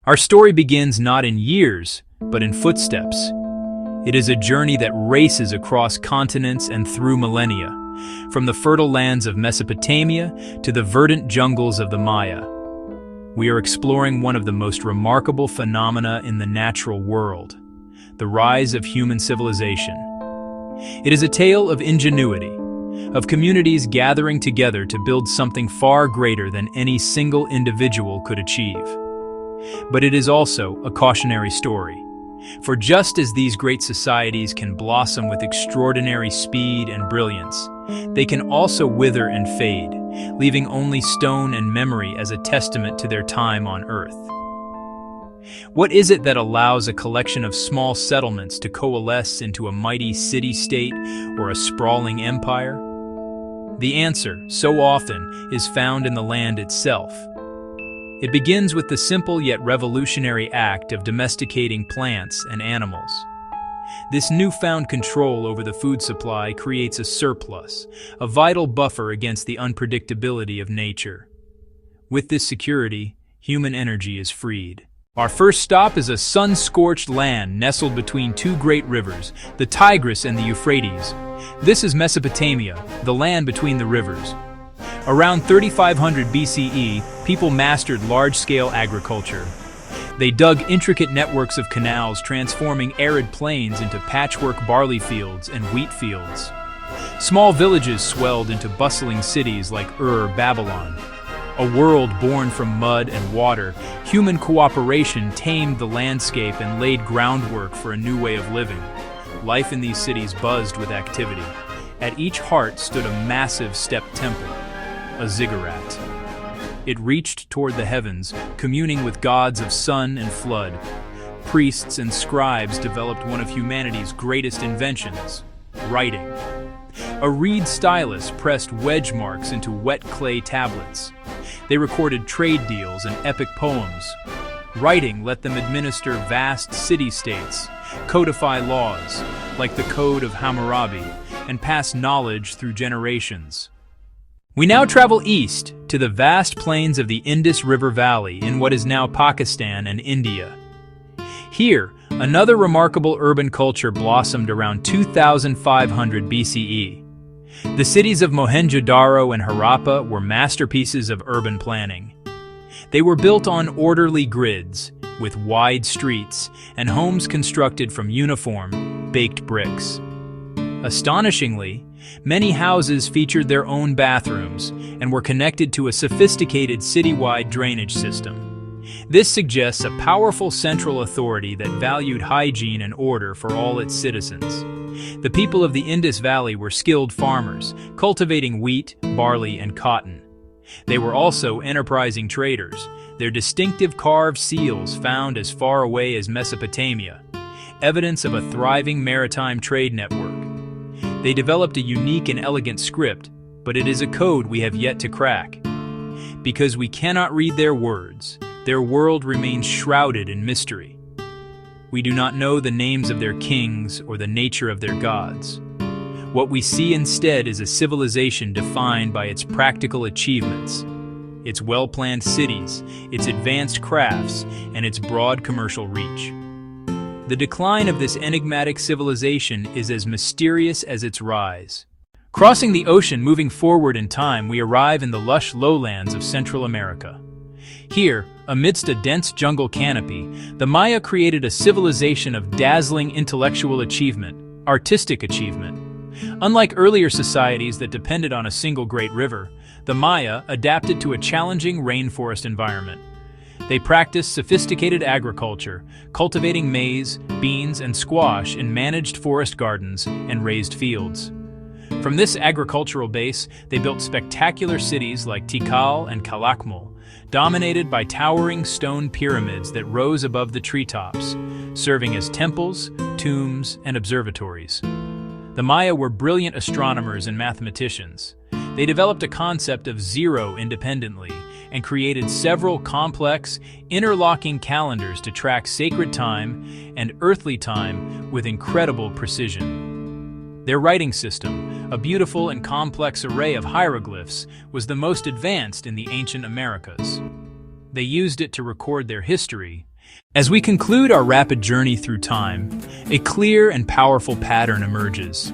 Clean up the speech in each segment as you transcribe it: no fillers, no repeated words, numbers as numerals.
Our story begins not in years, but in footsteps. It is a journey that races across continents and through millennia, from the fertile lands of Mesopotamia to the verdant jungles of the Maya. We are exploring one of the most remarkable phenomena in the natural world, the rise of human civilization. It is a tale of ingenuity, of communities gathering together to build something far greater than any single individual could achieve. But it is also a cautionary story. For just as these great societies can blossom with extraordinary speed and brilliance, they can also wither and fade, leaving only stone and memory as a testament to their time on Earth. What is it that allows a collection of small settlements to coalesce into a mighty city-state or a sprawling empire? The answer, so often, is found in the land itself. It begins with the simple yet revolutionary act of domesticating plants and animals. This newfound control over the food supply creates a surplus, a vital buffer against the unpredictability of nature. With this security, human energy is freed. Our first stop is a sun-scorched land nestled between two great rivers, the Tigris and the Euphrates. This is Mesopotamia, the land between the rivers. Around 3500 BCE, people mastered large-scale agriculture. They dug intricate networks of canals, transforming arid plains into patchwork barley fields and wheat fields. Small villages swelled into bustling cities like Babylon. A world born from mud and water, human cooperation tamed the landscape and laid groundwork for a new way of living. Life in these cities buzzed with activity. At each heart stood a massive step temple, a ziggurat. It reached toward the heavens, communing with gods of sun and flood. Priests and scribes developed one of humanity's greatest inventions, writing. A reed stylus pressed wedge marks into wet clay tablets. They recorded trade deals and epic poems. Writing let them administer vast city-states, codify laws, like the Code of Hammurabi, and pass knowledge through generations. We now travel east to the vast plains of the Indus River Valley in what is now Pakistan and India. Here, another remarkable urban culture blossomed around 2500 BCE. The cities of Mohenjo-Daro and Harappa were masterpieces of urban planning. They were built on orderly grids, with wide streets, and homes constructed from uniform, baked bricks. Astonishingly, many houses featured their own bathrooms and were connected to a sophisticated citywide drainage system. This suggests a powerful central authority that valued hygiene and order for all its citizens. The people of the Indus Valley were skilled farmers, cultivating wheat, barley, and cotton. They were also enterprising traders, their distinctive carved seals found as far away as Mesopotamia, evidence of a thriving maritime trade network. They developed a unique and elegant script, but it is a code we have yet to crack. Because we cannot read their words, their world remains shrouded in mystery. We do not know the names of their kings or the nature of their gods. What we see instead is a civilization defined by its practical achievements, its well-planned cities, its advanced crafts, and its broad commercial reach. The decline of this enigmatic civilization is as mysterious as its rise. Crossing the ocean, moving forward in time, we arrive in the lush lowlands of Central America. Here, amidst a dense jungle canopy, the Maya created a civilization of dazzling intellectual achievement, artistic achievement. Unlike earlier societies that depended on a single great river, the Maya adapted to a challenging rainforest environment. They practiced sophisticated agriculture, cultivating maize, beans, and squash in managed forest gardens and raised fields. From this agricultural base, they built spectacular cities like Tikal and Calakmul, dominated by towering stone pyramids that rose above the treetops, serving as temples, tombs, and observatories. The Maya were brilliant astronomers and mathematicians. They developed a concept of zero independently and created several complex, interlocking calendars to track sacred time and earthly time with incredible precision. Their writing system, a beautiful and complex array of hieroglyphs, was the most advanced in the ancient Americas. They used it to record their history, As we conclude our rapid journey through time, a clear and powerful pattern emerges.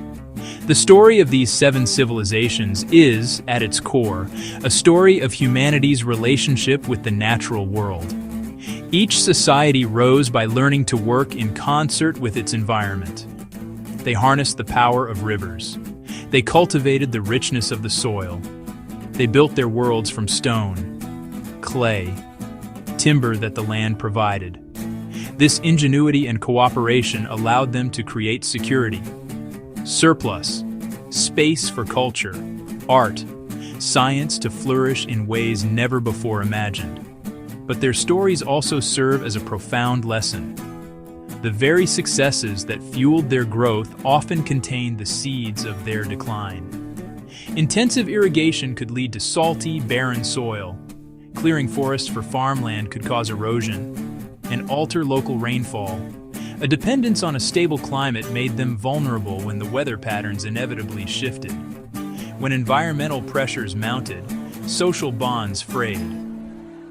The story of these 7 civilizations is, at its core, a story of humanity's relationship with the natural world. Each society rose by learning to work in concert with its environment. They harnessed the power of rivers. They cultivated the richness of the soil. They built their worlds from stone, clay, timber that the land provided. This ingenuity and cooperation allowed them to create security, surplus, space for culture, art, science to flourish in ways never before imagined. But their stories also serve as a profound lesson. The very successes that fueled their growth often contained the seeds of their decline. Intensive irrigation could lead to salty, barren soil. Clearing forests for farmland could cause erosion and alter local rainfall. A dependence on a stable climate made them vulnerable when the weather patterns inevitably shifted. When environmental pressures mounted, social bonds frayed.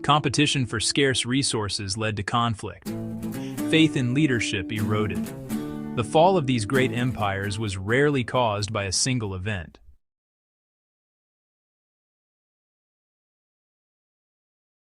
Competition for scarce resources led to conflict. Faith in leadership eroded. The fall of these great empires was rarely caused by a single event.